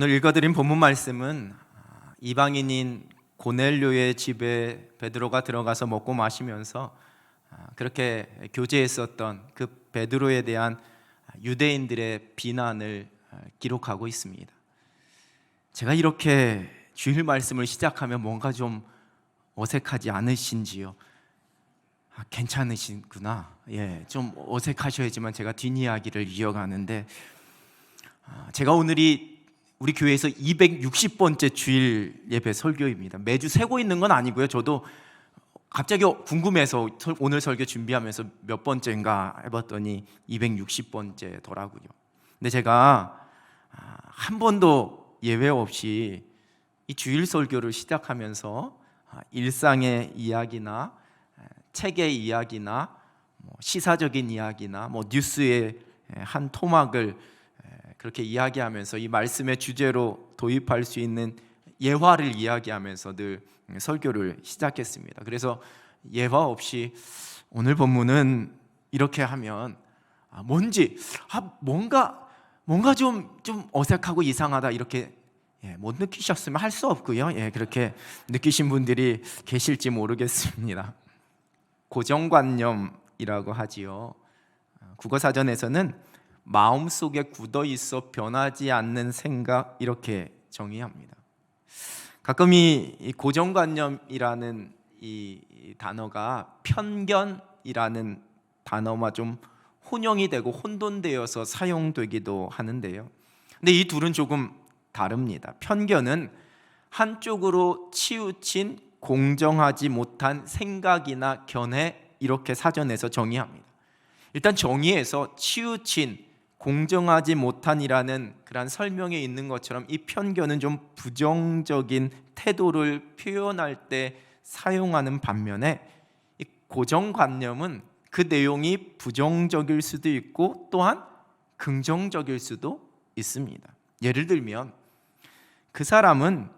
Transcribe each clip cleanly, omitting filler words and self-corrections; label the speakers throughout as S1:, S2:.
S1: 오늘 읽어드린 본문 말씀은 이방인인 고넬료의 집에 베드로가 들어가서 먹고 마시면서 그렇게 교제했었던 그 베드로에 대한 유대인들의 비난을 기록하고 있습니다. 제가 이렇게 주일 말씀을 시작하면 뭔가 좀 어색하지 않으신지요? 괜찮으시구나. 좀 어색하셔야지만 제가 뒷이야기를 이어가는데, 제가 오늘이 우리 교회에서 260번째 주일 예배 설교입니다. 매주 세고 있는 건 아니고요. 저도 갑자기 궁금해서 오늘 설교 준비하면서 몇 번째인가 해봤더니 260번째더라고요. 근데 제가 한 번도 예외 없이 이 주일 설교를 시작하면서 일상의 이야기나 책의 이야기나 시사적인 이야기나 뉴스의 한 토막을 그렇게 이야기하면서 이 말씀의 주제로 도입할 수 있는 예화를 이야기하면서 늘 설교를 시작했습니다. 그래서 예화 없이 오늘 본문은 이렇게 하면 뭔가 좀 어색하고 이상하다 이렇게 못 느끼셨으면 할 수 없고요. 그렇게 느끼신 분들이 계실지 모르겠습니다. 고정관념이라고 하지요. 국어사전에서는 마음속에 굳어있어 변하지 않는 생각 이렇게 정의합니다. 가끔 이 고정관념이라는 이 단어가 편견이라는 단어와 좀 혼용이 되고 혼돈되어서 사용되기도 하는데요. 근데 이 둘은 조금 다릅니다. 편견은 한쪽으로 치우친 공정하지 못한 생각이나 견해 이렇게 사전에서 정의합니다. 일단 정의에서 치우친 공정하지 못한이라는 그런 설명에 있는 것처럼 이 편견은 좀 부정적인 태도를 표현할 때 사용하는 반면에 이 고정관념은 그 내용이 부정적일 수도 있고 또한 긍정적일 수도 있습니다. 예를 들면 그 사람은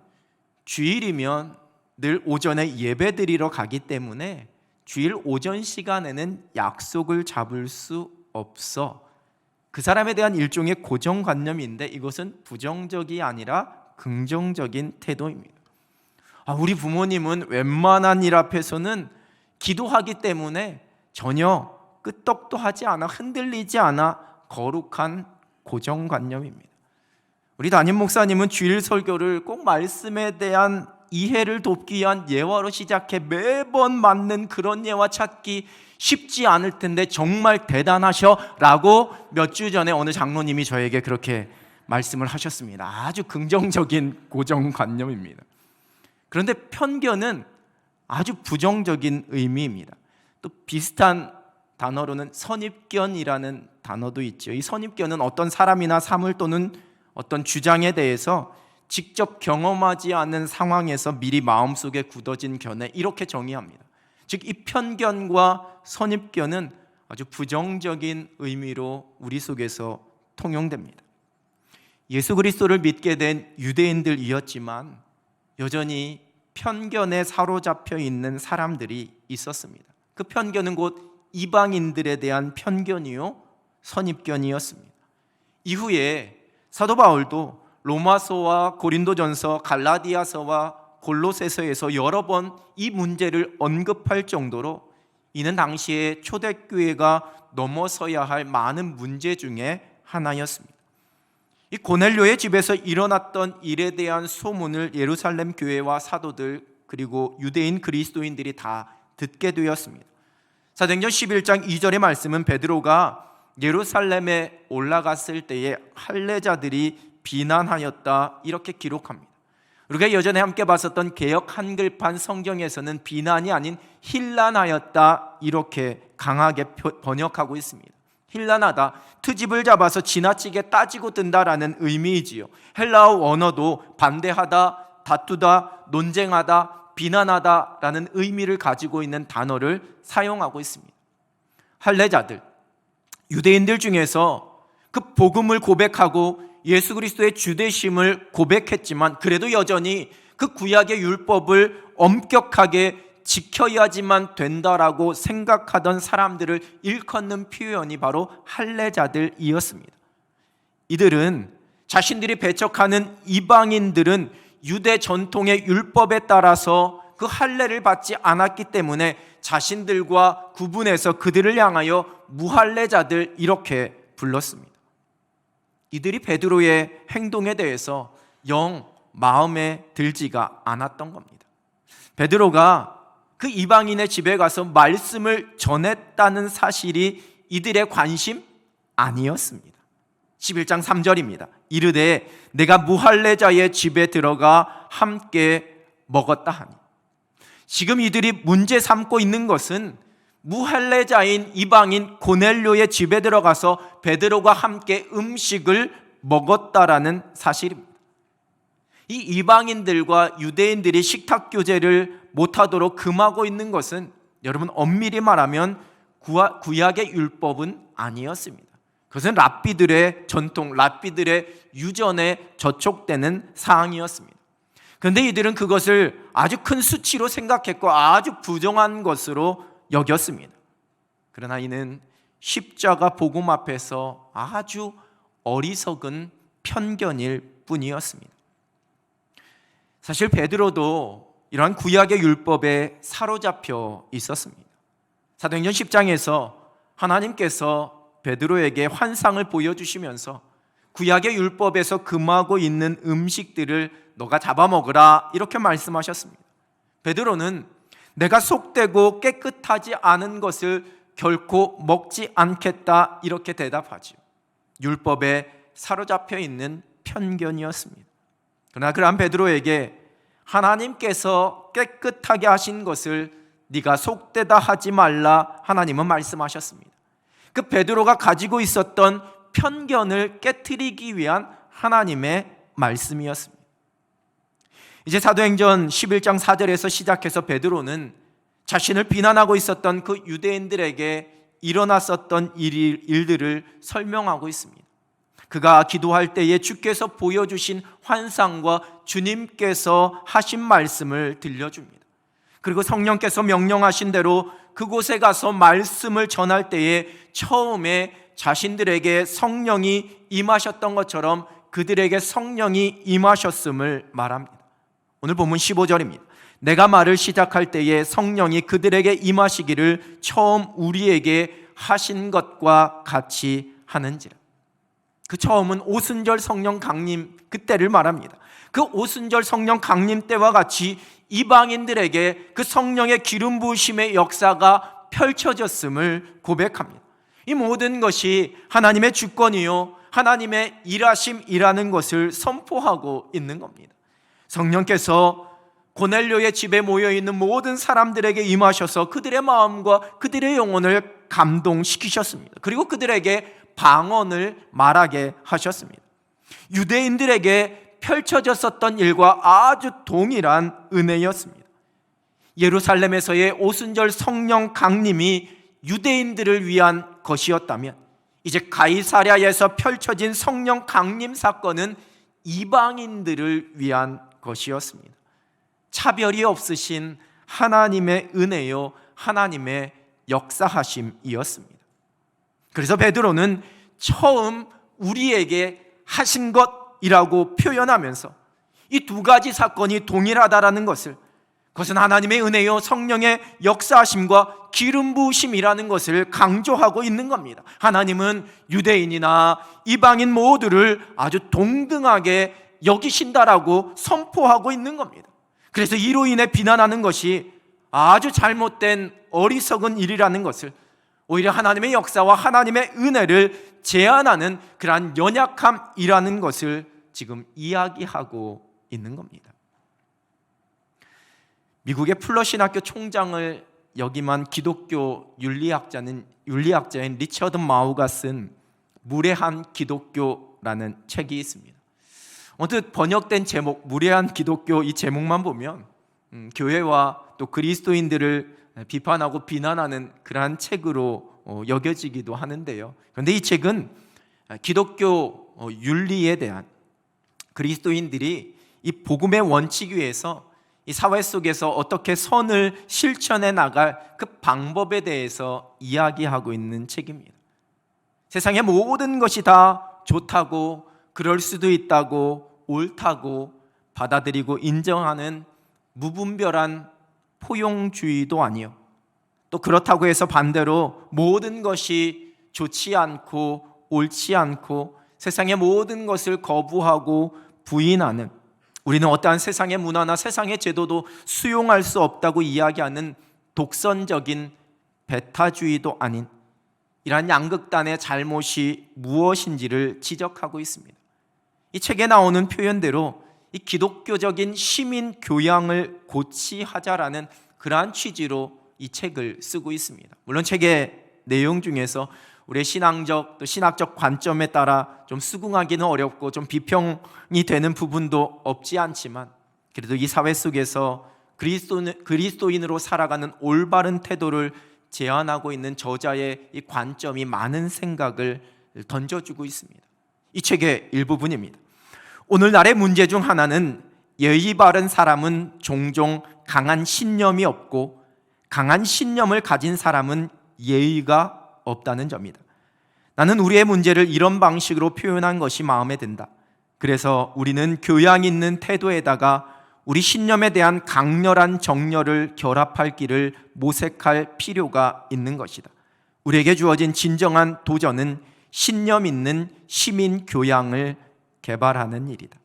S1: 주일이면 늘 오전에 예배드리러 가기 때문에 주일 오전 시간에는 약속을 잡을 수 없어. 그 사람에 대한 일종의 고정관념인데 이것은 부정적이 아니라 긍정적인 태도입니다. 우리 부모님은 웬만한 일 앞에서는 기도하기 때문에 전혀 끄떡도 하지 않아 흔들리지 않아 거룩한 고정관념입니다. 우리 담임 목사님은 주일 설교를 꼭 말씀에 대한 이해를 돕기 위한 예화로 시작해 매번 맞는 그런 예화 찾기 쉽지 않을 텐데 정말 대단하셔라고 몇 주 전에 어느 장로님이 저에게 그렇게 말씀을 하셨습니다. 아주 긍정적인 고정관념입니다. 그런데 편견은 아주 부정적인 의미입니다. 또 비슷한 단어로는 선입견이라는 단어도 있죠. 이 선입견은 어떤 사람이나 사물 또는 어떤 주장에 대해서 직접 경험하지 않은 상황에서 미리 마음속에 굳어진 견해 이렇게 정의합니다. 즉 이 편견과 선입견은 아주 부정적인 의미로 우리 속에서 통용됩니다. 예수 그리스도를 믿게 된 유대인들이었지만 여전히 편견에 사로잡혀 있는 사람들이 있었습니다. 그 편견은 곧 이방인들에 대한 편견이요 선입견이었습니다. 이후에 사도 바울도 로마서와 고린도전서, 갈라디아서와 골로새서에서 여러 번 이 문제를 언급할 정도로 이는 당시에 초대교회가 넘어서야 할 많은 문제 중에 하나였습니다. 이 고넬료의 집에서 일어났던 일에 대한 소문을 예루살렘 교회와 사도들 그리고 유대인 그리스도인들이 다 듣게 되었습니다. 사도행전 11장 2절의 말씀은 베드로가 예루살렘에 올라갔을 때에 할례자들이 비난하였다 이렇게 기록합니다. 우리가 예전에 함께 봤었던 개역 한글판 성경에서는 비난이 아닌 힐난하였다 이렇게 강하게 번역하고 있습니다. 힐난하다, 트집을 잡아서 지나치게 따지고 든다라는 의미이지요. 헬라어 원어도 반대하다, 다투다, 논쟁하다, 비난하다라는 의미를 가지고 있는 단어를 사용하고 있습니다. 할례자들, 유대인들 중에서 그 복음을 고백하고 예수 그리스도의 주되심을 고백했지만 그래도 여전히 그 구약의 율법을 엄격하게 지켜야지만 된다라고 생각하던 사람들을 일컫는 표현이 바로 할례자들이었습니다. 이들은 자신들이 배척하는 이방인들은 유대 전통의 율법에 따라서 그 할례를 받지 않았기 때문에 자신들과 구분해서 그들을 향하여 무할례자들 이렇게 불렀습니다. 이들이 베드로의 행동에 대해서 영 마음에 들지가 않았던 겁니다. 베드로가 그 이방인의 집에 가서 말씀을 전했다는 사실이 이들의 관심 아니었습니다. 11장 3절입니다. 이르되 내가 무할례자의 집에 들어가 함께 먹었다 하니. 지금 이들이 문제 삼고 있는 것은 무할례자인 이방인 고넬료의 집에 들어가서 베드로가 함께 음식을 먹었다라는 사실입니다. 이 이방인들과 유대인들이 식탁 교제를 못하도록 금하고 있는 것은 여러분 엄밀히 말하면 구약의 율법은 아니었습니다. 그것은 랍비들의 전통, 랍비들의 유전에 저촉되는 사항이었습니다. 그런데 이들은 그것을 아주 큰 수치로 생각했고 아주 부정한 것으로 여겼습니다. 그러나 이는 십자가 복음 앞에서 아주 어리석은 편견일 뿐이었습니다. 사실 베드로도 이러한 구약의 율법에 사로잡혀 있었습니다. 사도행전 10장에서 하나님께서 베드로에게 환상을 보여주시면서 구약의 율법에서 금하고 있는 음식들을 너가 잡아먹으라 이렇게 말씀하셨습니다. 베드로는 내가 속되고 깨끗하지 않은 것을 결코 먹지 않겠다 이렇게 대답하지요. 율법에 사로잡혀 있는 편견이었습니다. 그러나 그러한 베드로에게 하나님께서 깨끗하게 하신 것을 네가 속되다 하지 말라 하나님은 말씀하셨습니다. 그 베드로가 가지고 있었던 편견을 깨트리기 위한 하나님의 말씀이었습니다. 이제 사도행전 11장 4절에서 시작해서 베드로는 자신을 비난하고 있었던 그 유대인들에게 일어났었던 일들을 설명하고 있습니다. 그가 기도할 때에 주께서 보여주신 환상과 주님께서 하신 말씀을 들려줍니다. 그리고 성령께서 명령하신 대로 그곳에 가서 말씀을 전할 때에 처음에 자신들에게 성령이 임하셨던 것처럼 그들에게 성령이 임하셨음을 말합니다. 오늘 본문 15절입니다. 내가 말을 시작할 때에 성령이 그들에게 임하시기를 처음 우리에게 하신 것과 같이 하는지라. 그 처음은 오순절 성령 강림 그때를 말합니다. 그 오순절 성령 강림 때와 같이 이방인들에게 그 성령의 기름 부으심의 역사가 펼쳐졌음을 고백합니다. 이 모든 것이 하나님의 주권이요 하나님의 일하심이라는 것을 선포하고 있는 겁니다. 성령께서 고넬료의 집에 모여있는 모든 사람들에게 임하셔서 그들의 마음과 그들의 영혼을 감동시키셨습니다. 그리고 그들에게 방언을 말하게 하셨습니다. 유대인들에게 펼쳐졌었던 일과 아주 동일한 은혜였습니다. 예루살렘에서의 오순절 성령 강림이 유대인들을 위한 것이었다면 이제 가이사랴에서 펼쳐진 성령 강림 사건은 이방인들을 위한 것이었습니다. 차별이 없으신 하나님의 은혜요 하나님의 역사하심이었습니다. 그래서 베드로는 처음 우리에게 하신 것이라고 표현하면서 이 두 가지 사건이 동일하다라는 것을, 그것은 하나님의 은혜요 성령의 역사하심과 기름 부으심이라는 것을 강조하고 있는 겁니다. 하나님은 유대인이나 이방인 모두를 아주 동등하게 여기신다라고 선포하고 있는 겁니다. 그래서 이로 인해 비난하는 것이 아주 잘못된 어리석은 일이라는 것을, 오히려 하나님의 역사와 하나님의 은혜를 제한하는 그러한 연약함이라는 것을 지금 이야기하고 있는 겁니다. 미국의 플러신학교 총장을 역임한 기독교 윤리학자인 리처드 마우가 쓴 무례한 기독교라는 책이 있습니다. 언뜻 번역된 제목 무례한 기독교 이 제목만 보면 교회와 또 그리스도인들을 비판하고 비난하는 그러한 책으로 여겨지기도 하는데요. 그런데 이 책은 기독교 윤리에 대한, 그리스도인들이 이 복음의 원칙 위에서 이 사회 속에서 어떻게 선을 실천해 나갈 그 방법에 대해서 이야기하고 있는 책입니다. 세상의 모든 것이 다 좋다고 그럴 수도 있다고 옳다고 받아들이고 인정하는 무분별한 포용주의도 아니요, 또 그렇다고 해서 반대로 모든 것이 좋지 않고 옳지 않고 세상의 모든 것을 거부하고 부인하는, 우리는 어떠한 세상의 문화나 세상의 제도도 수용할 수 없다고 이야기하는 독선적인 배타주의도 아닌, 이러한 양극단의 잘못이 무엇인지를 지적하고 있습니다. 이 책에 나오는 표현대로 이 기독교적인 시민 교양을 고취하자라는 그러한 취지로 이 책을 쓰고 있습니다. 물론 책의 내용 중에서 우리의 신앙적 또 신학적 관점에 따라 좀 수긍하기는 어렵고 좀 비평이 되는 부분도 없지 않지만, 그래도 이 사회 속에서 그리스도인으로 살아가는 올바른 태도를 제안하고 있는 저자의 이 관점이 많은 생각을 던져주고 있습니다. 이 책의 일부분입니다. 오늘날의 문제 중 하나는 예의 바른 사람은 종종 강한 신념이 없고 강한 신념을 가진 사람은 예의가 없다는 점이다. 나는 우리의 문제를 이런 방식으로 표현한 것이 마음에 든다. 그래서 우리는 교양 있는 태도에다가 우리 신념에 대한 강렬한 정열을 결합할 길을 모색할 필요가 있는 것이다. 우리에게 주어진 진정한 도전은 신념 있는 시민 교양을 개발하는 일이다.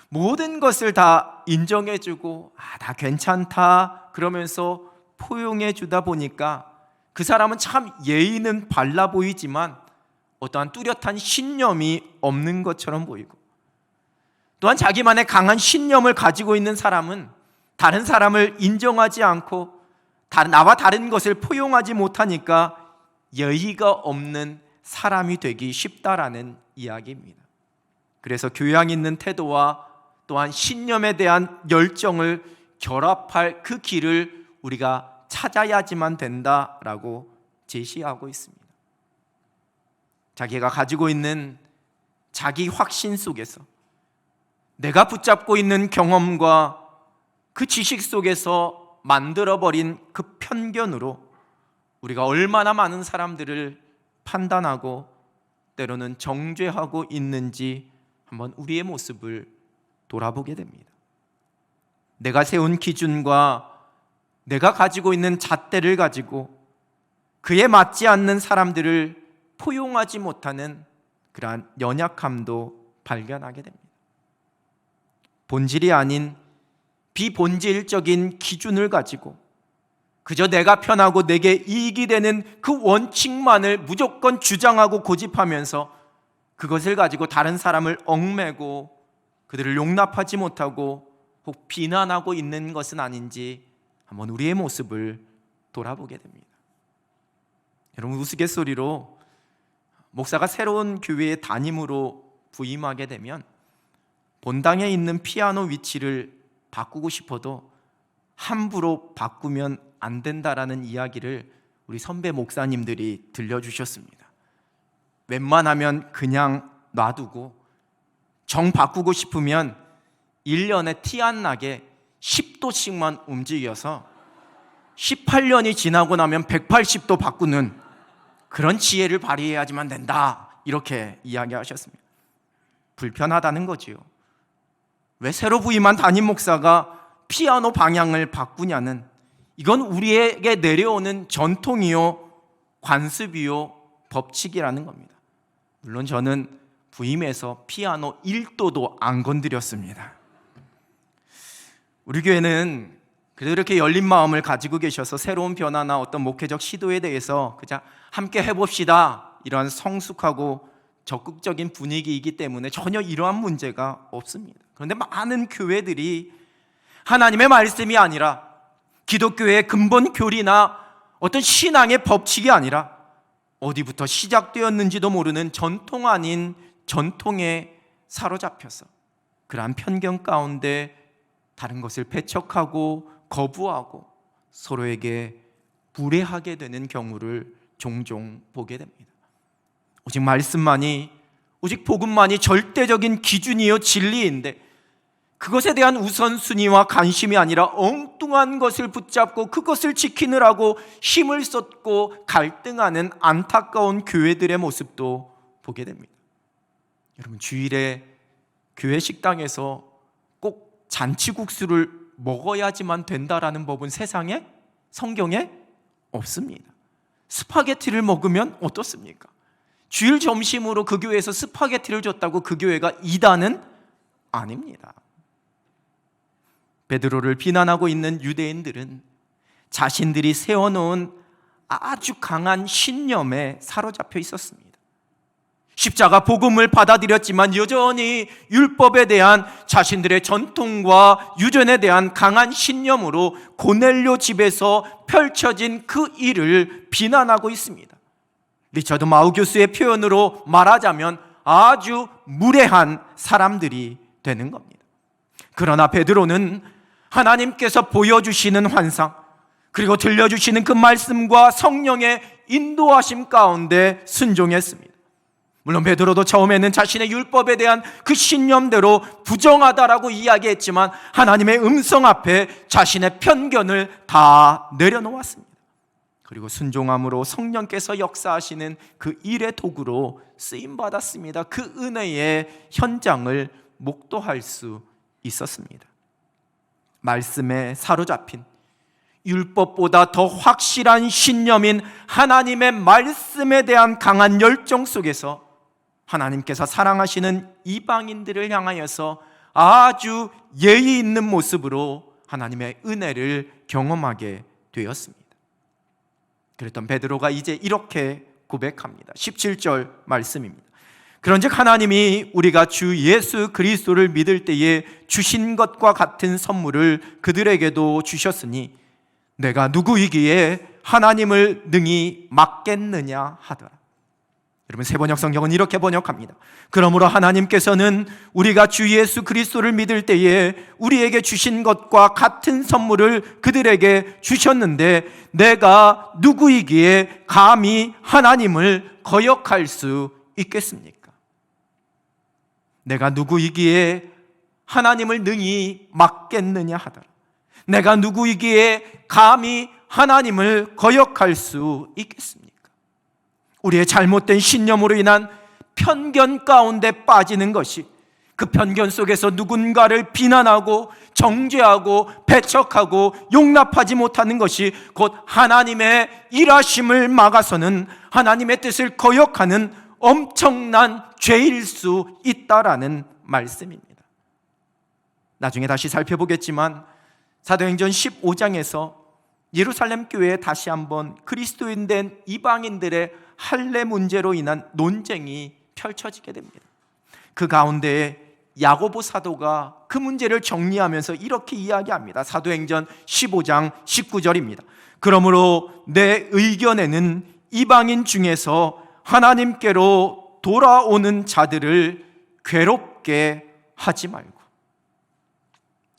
S1: 모든 것을 다 인정해주고 다 괜찮다 그러면서 포용해주다 보니까 그 사람은 참 예의는 발라 보이지만 어떠한 뚜렷한 신념이 없는 것처럼 보이고, 또한 자기만의 강한 신념을 가지고 있는 사람은 다른 사람을 인정하지 않고 나와 다른 것을 포용하지 못하니까 예의가 없는 사람이 되기 쉽다라는 이야기입니다. 그래서 교양 있는 태도와 또한 신념에 대한 열정을 결합할 그 길을 우리가 찾아야지만 된다라고 제시하고 있습니다. 자기가 가지고 있는 자기 확신 속에서, 내가 붙잡고 있는 경험과 그 지식 속에서 만들어버린 그 편견으로 우리가 얼마나 많은 사람들을 판단하고 때로는 정죄하고 있는지 한번 우리의 모습을 돌아보게 됩니다. 내가 세운 기준과 내가 가지고 있는 잣대를 가지고 그에 맞지 않는 사람들을 포용하지 못하는 그러한 연약함도 발견하게 됩니다. 본질이 아닌 비본질적인 기준을 가지고 그저 내가 편하고 내게 이익이 되는 그 원칙만을 무조건 주장하고 고집하면서 그것을 가지고 다른 사람을 얽매고 그들을 용납하지 못하고 혹 비난하고 있는 것은 아닌지 한번 우리의 모습을 돌아보게 됩니다. 여러분, 우스갯소리로 목사가 새로운 교회의 담임으로 부임하게 되면 본당에 있는 피아노 위치를 바꾸고 싶어도 함부로 바꾸면 안 된다라는 이야기를 우리 선배 목사님들이 들려주셨습니다. 웬만하면 그냥 놔두고 정 바꾸고 싶으면 1년에 티 안 나게 10도씩만 움직여서 18년이 지나고 나면 180도 바꾸는 그런 지혜를 발휘해야지만 된다, 이렇게 이야기하셨습니다. 불편하다는 거지요. 왜 새로 부임한 담임 목사가 피아노 방향을 바꾸냐는, 이건 우리에게 내려오는 전통이요 관습이요 법칙이라는 겁니다. 물론 저는 부임해서 피아노 1도도 안 건드렸습니다. 우리 교회는 그래도 이렇게 열린 마음을 가지고 계셔서 새로운 변화나 어떤 목회적 시도에 대해서 그냥 함께 해봅시다, 이러한 성숙하고 적극적인 분위기이기 때문에 전혀 이러한 문제가 없습니다. 그런데 많은 교회들이 하나님의 말씀이 아니라 기독교의 근본 교리나 어떤 신앙의 법칙이 아니라 어디부터 시작되었는지도 모르는 전통 아닌 전통에 사로잡혀서 그러한 편견 가운데 다른 것을 배척하고 거부하고 서로에게 무례하게 되는 경우를 종종 보게 됩니다. 오직 말씀만이, 오직 복음만이 절대적인 기준이요 진리인데 그것에 대한 우선순위와 관심이 아니라 엉뚱한 것을 붙잡고 그것을 지키느라고 힘을 쏟고 갈등하는 안타까운 교회들의 모습도 보게 됩니다. 여러분, 주일에 교회 식당에서 꼭 잔치국수를 먹어야지만 된다라는 법은 세상에, 성경에 없습니다. 스파게티를 먹으면 어떻습니까? 주일 점심으로 그 교회에서 스파게티를 줬다고 그 교회가 이단은 아닙니다. 베드로를 비난하고 있는 유대인들은 자신들이 세워놓은 아주 강한 신념에 사로잡혀 있었습니다. 십자가 복음을 받아들였지만 여전히 율법에 대한 자신들의 전통과 유전에 대한 강한 신념으로 고넬료 집에서 펼쳐진 그 일을 비난하고 있습니다. 리처드 마우 교수의 표현으로 말하자면 아주 무례한 사람들이 되는 겁니다. 그러나 베드로는 하나님께서 보여주시는 환상, 그리고 들려주시는 그 말씀과 성령의 인도하심 가운데 순종했습니다. 물론 베드로도 처음에는 자신의 율법에 대한 그 신념대로 부정하다라고 이야기했지만 하나님의 음성 앞에 자신의 편견을 다 내려놓았습니다. 그리고 순종함으로 성령께서 역사하시는 그 일의 도구로 쓰임받았습니다. 그 은혜의 현장을 목도할 수 있었습니다. 말씀에 사로잡힌, 율법보다 더 확실한 신념인 하나님의 말씀에 대한 강한 열정 속에서 하나님께서 사랑하시는 이방인들을 향하여서 아주 예의 있는 모습으로 하나님의 은혜를 경험하게 되었습니다. 그랬던 베드로가 이제 이렇게 고백합니다. 17절 말씀입니다. 그런즉 하나님이 우리가 주 예수 그리스도를 믿을 때에 주신 것과 같은 선물을 그들에게도 주셨으니 내가 누구이기에 하나님을 능히 막겠느냐 하더라. 여러분, 세번역 성경은 이렇게 번역합니다. 그러므로 하나님께서는 우리가 주 예수 그리스도를 믿을 때에 우리에게 주신 것과 같은 선물을 그들에게 주셨는데 내가 누구이기에 감히 하나님을 거역할 수 있겠습니까? 내가 누구이기에 하나님을 능히 막겠느냐 하더라. 내가 누구이기에 감히 하나님을 거역할 수 있겠습니까? 우리의 잘못된 신념으로 인한 편견 가운데 빠지는 것이, 그 편견 속에서 누군가를 비난하고 정죄하고 배척하고 용납하지 못하는 것이 곧 하나님의 일하심을 막아서는 하나님의 뜻을 거역하는 엄청난 죄일 수 있다라는 말씀입니다. 나중에 다시 살펴보겠지만 사도행전 15장에서 예루살렘 교회에 다시 한번 그리스도인 된 이방인들의 할례 문제로 인한 논쟁이 펼쳐지게 됩니다. 그 가운데 야고보 사도가 그 문제를 정리하면서 이렇게 이야기합니다. 사도행전 15장 19절입니다. 그러므로 내 의견에는 이방인 중에서 하나님께로 돌아오는 자들을 괴롭게 하지 말고,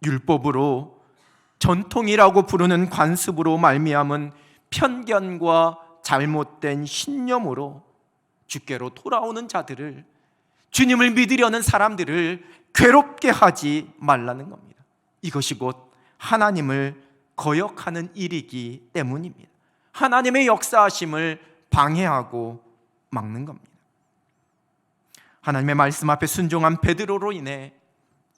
S1: 율법으로 전통이라고 부르는 관습으로 말미암은 편견과 잘못된 신념으로 주께로 돌아오는 자들을, 주님을 믿으려는 사람들을 괴롭게 하지 말라는 겁니다. 이것이 곧 하나님을 거역하는 일이기 때문입니다. 하나님의 역사하심을 방해하고 막는 겁니다. 하나님의 말씀 앞에 순종한 베드로로 인해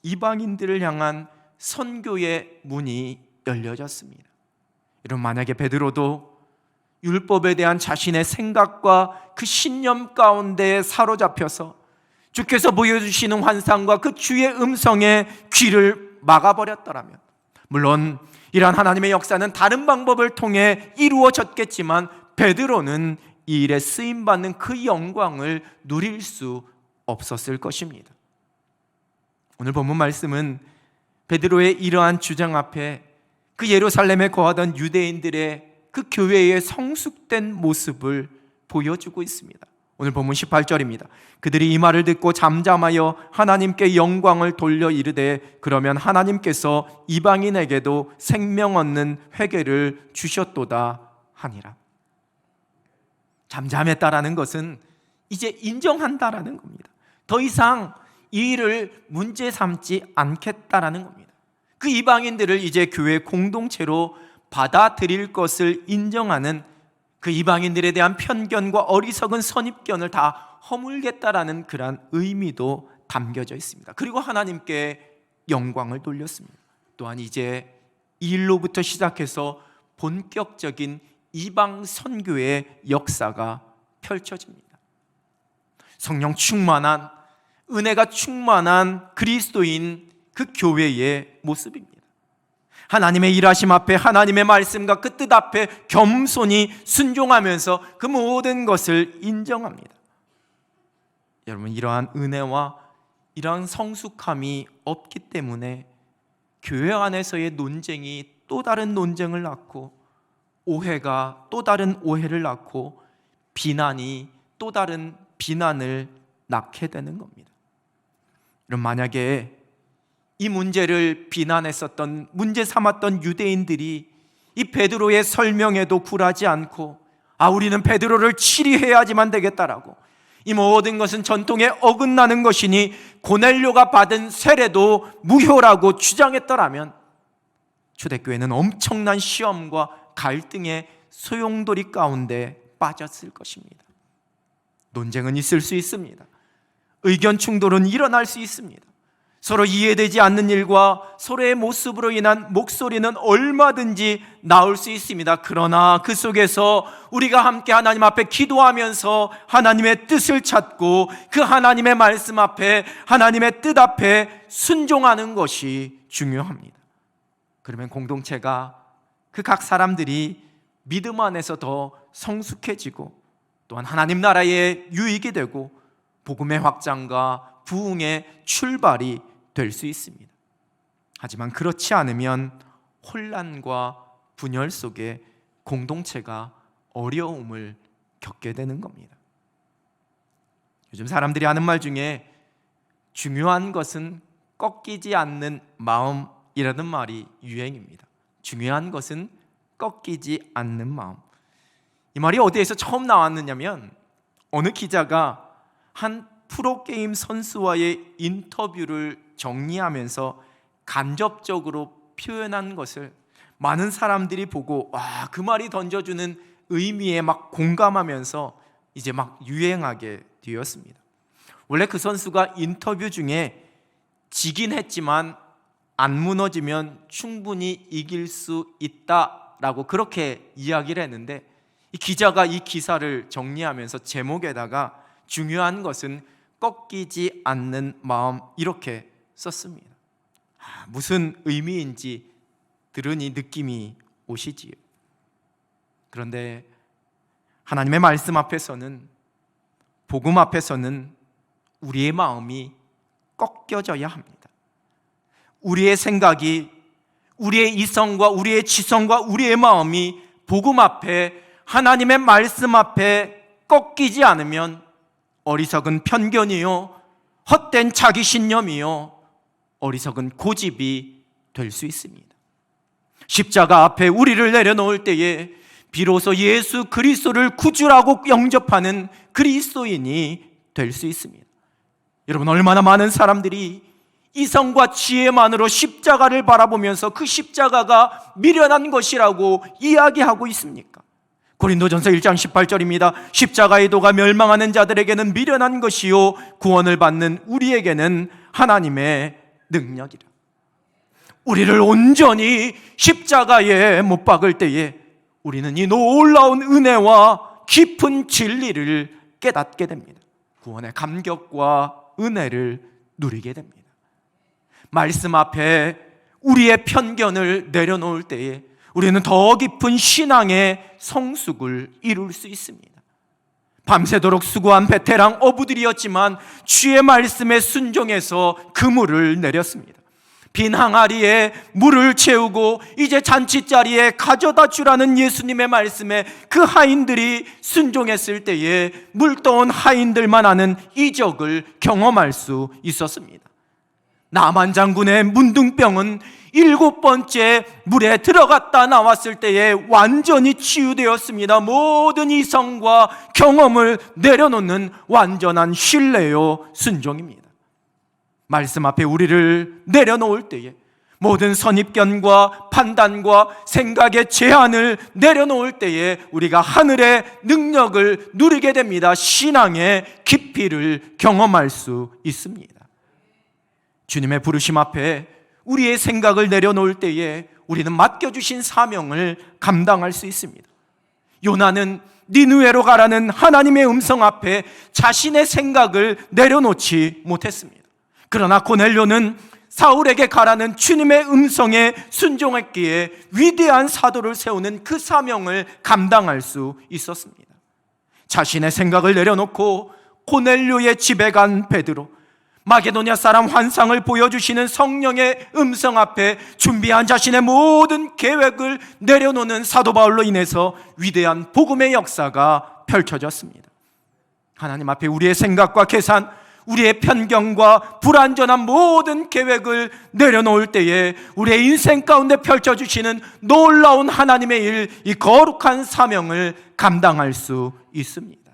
S1: 이방인들을 향한 선교의 문이 열려졌습니다. 여러분, 만약에 베드로도 율법에 대한 자신의 생각과 그 신념 가운데 사로잡혀서 주께서 보여주시는 환상과 그 주의 음성에 귀를 막아버렸더라면, 물론 이러한 하나님의 역사는 다른 방법을 통해 이루어졌겠지만 베드로는 이 일에 쓰임받는 그 영광을 누릴 수 없었을 것입니다. 오늘 본문 말씀은 베드로의 이러한 주장 앞에 그 예루살렘에 거하던 유대인들의 그 교회의 성숙된 모습을 보여주고 있습니다. 오늘 본문 18절입니다. 그들이 이 말을 듣고 잠잠하여 하나님께 영광을 돌려 이르되 그러면 하나님께서 이방인에게도 생명 얻는 회개를 주셨도다 하니라. 잠잠했다라는 것은 이제 인정한다라는 겁니다. 더 이상 이 일을 문제 삼지 않겠다라는 겁니다. 그 이방인들을 이제 교회 공동체로 받아들일 것을 인정하는, 그 이방인들에 대한 편견과 어리석은 선입견을 다 허물겠다라는 그러한 의미도 담겨져 있습니다. 그리고 하나님께 영광을 돌렸습니다. 또한 이제 이 일로부터 시작해서 본격적인 이방 선교의 역사가 펼쳐집니다. 성령 충만한, 은혜가 충만한 그리스도인 그 교회의 모습입니다. 하나님의 일하심 앞에, 하나님의 말씀과 그 뜻 앞에 겸손히 순종하면서 그 모든 것을 인정합니다. 여러분, 이러한 은혜와 이러한 성숙함이 없기 때문에 교회 안에서의 논쟁이 또 다른 논쟁을 낳고, 오해가 또 다른 오해를 낳고, 비난이 또 다른 비난을 낳게 되는 겁니다. 그럼 만약에 이 문제를 비난했었던, 문제 삼았던 유대인들이 이 베드로의 설명에도 굴하지 않고, 우리는 베드로를 치리해야지만 되겠다라고, 이 모든 것은 전통에 어긋나는 것이니 고넬료가 받은 세례도 무효라고 주장했더라면 초대교회는 엄청난 시험과 갈등의 소용돌이 가운데 빠졌을 것입니다. 논쟁은 있을 수 있습니다. 의견 충돌은 일어날 수 있습니다. 서로 이해되지 않는 일과 서로의 모습으로 인한 목소리는 얼마든지 나올 수 있습니다. 그러나 그 속에서 우리가 함께 하나님 앞에 기도하면서 하나님의 뜻을 찾고 그 하나님의 말씀 앞에, 하나님의 뜻 앞에 순종하는 것이 중요합니다. 그러면 공동체가, 그 각 사람들이 믿음 안에서 더 성숙해지고, 또한 하나님 나라의 유익이 되고 복음의 확장과 부흥의 출발이 될 수 있습니다. 하지만 그렇지 않으면 혼란과 분열 속에 공동체가 어려움을 겪게 되는 겁니다. 요즘 사람들이 하는 말 중에 중요한 것은 꺾이지 않는 마음이라는 말이 유행입니다. 중요한 것은 꺾이지 않는 마음. 이 말이 어디에서 처음 나왔느냐면, 어느 기자가 한 프로게임 선수와의 인터뷰를 정리하면서 간접적으로 표현한 것을 많은 사람들이 보고, 그 말이 던져주는 의미에 막 공감하면서 이제 막 유행하게 되었습니다. 원래 그 선수가 인터뷰 중에 지긴 했지만 안 무너지면 충분히 이길 수 있다라고 그렇게 이야기를 했는데, 이 기자가 이 기사를 정리하면서 제목에다가 중요한 것은 꺾이지 않는 마음, 이렇게 썼습니다. 무슨 의미인지 들으니 느낌이 오시지요. 그런데 하나님의 말씀 앞에서는, 복음 앞에서는 우리의 마음이 꺾여져야 합니다. 우리의 생각이, 우리의 이성과 우리의 지성과 우리의 마음이 복음 앞에, 하나님의 말씀 앞에 꺾이지 않으면 어리석은 편견이요, 헛된 자기신념이요, 어리석은 고집이 될 수 있습니다. 십자가 앞에 우리를 내려놓을 때에 비로소 예수 그리스도를 구주라고 영접하는 그리스도인이 될 수 있습니다. 여러분, 얼마나 많은 사람들이 이성과 지혜만으로 십자가를 바라보면서 그 십자가가 미련한 것이라고 이야기하고 있습니까? 고린도전서 1장 18절입니다. 십자가의 도가 멸망하는 자들에게는 미련한 것이요, 구원을 받는 우리에게는 하나님의 능력이라. 우리를 온전히 십자가에 못 박을 때에 우리는 이 놀라운 은혜와 깊은 진리를 깨닫게 됩니다. 구원의 감격과 은혜를 누리게 됩니다. 말씀 앞에 우리의 편견을 내려놓을 때에 우리는 더 깊은 신앙의 성숙을 이룰 수 있습니다. 밤새도록 수고한 베테랑 어부들이었지만 주의 말씀에 순종해서 그물을 내렸습니다. 빈 항아리에 물을 채우고 이제 잔치자리에 가져다 주라는 예수님의 말씀에 그 하인들이 순종했을 때에 물떠온 하인들만 아는 이적을 경험할 수 있었습니다. 나만 장군의 문둥병은 7번째 물에 들어갔다 나왔을 때에 완전히 치유되었습니다. 모든 이성과 경험을 내려놓는 완전한 신뢰요 순종입니다. 말씀 앞에 우리를 내려놓을 때에 모든 선입견과 판단과 생각의 제한을 내려놓을 때에 우리가 하늘의 능력을 누리게 됩니다. 신앙의 깊이를 경험할 수 있습니다. 주님의 부르심 앞에 우리의 생각을 내려놓을 때에 우리는 맡겨주신 사명을 감당할 수 있습니다. 요나는 니느웨로 가라는 하나님의 음성 앞에 자신의 생각을 내려놓지 못했습니다. 그러나 고넬료는 사울에게 가라는 주님의 음성에 순종했기에 위대한 사도를 세우는 그 사명을 감당할 수 있었습니다. 자신의 생각을 내려놓고 고넬료의 집에 간 베드로, 마게도냐 사람 환상을 보여주시는 성령의 음성 앞에 준비한 자신의 모든 계획을 내려놓는 사도 바울로 인해서 위대한 복음의 역사가 펼쳐졌습니다. 하나님 앞에 우리의 생각과 계산, 우리의 편견과 불완전한 모든 계획을 내려놓을 때에 우리의 인생 가운데 펼쳐주시는 놀라운 하나님의 일, 이 거룩한 사명을 감당할 수 있습니다.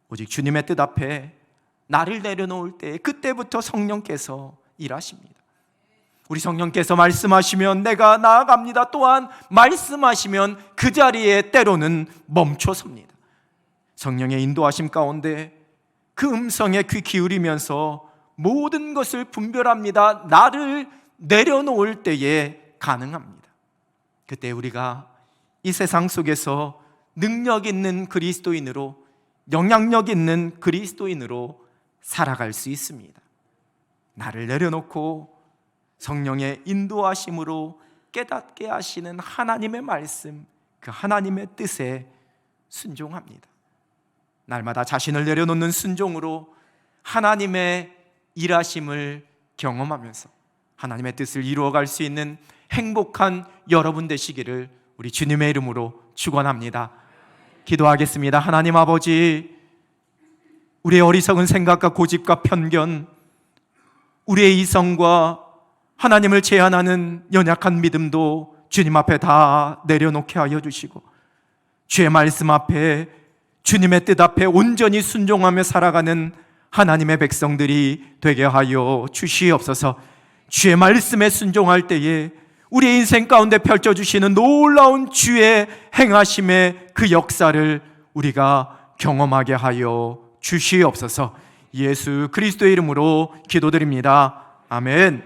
S1: 오직 주님의 뜻 앞에 나를 내려놓을 때 그때부터 성령께서 일하십니다. 우리 성령께서 말씀하시면 내가 나아갑니다. 또한 말씀하시면 그 자리에 때로는 멈춰섭니다. 성령의 인도하심 가운데 그 음성에 귀 기울이면서 모든 것을 분별합니다. 나를 내려놓을 때에 가능합니다. 그때 우리가 이 세상 속에서 능력 있는 그리스도인으로, 영향력 있는 그리스도인으로 살아갈 수 있습니다. 나를 내려놓고 성령의 인도하심으로 깨닫게 하시는 하나님의 말씀, 그 하나님의 뜻에 순종합니다. 날마다 자신을 내려놓는 순종으로 하나님의 일하심을 경험하면서 하나님의 뜻을 이루어갈 수 있는 행복한 여러분 되시기를 우리 주님의 이름으로 축원합니다. 기도하겠습니다. 하나님 아버지, 우리의 어리석은 생각과 고집과 편견, 우리의 이성과 하나님을 제한하는 연약한 믿음도 주님 앞에 다 내려놓게 하여 주시고, 주의 말씀 앞에, 주님의 뜻 앞에 온전히 순종하며 살아가는 하나님의 백성들이 되게 하여 주시옵소서. 주의 말씀에 순종할 때에 우리의 인생 가운데 펼쳐주시는 놀라운 주의 행하심의 그 역사를 우리가 경험하게 하여 주시옵소서. 예수 그리스도의 이름으로 기도드립니다. 아멘.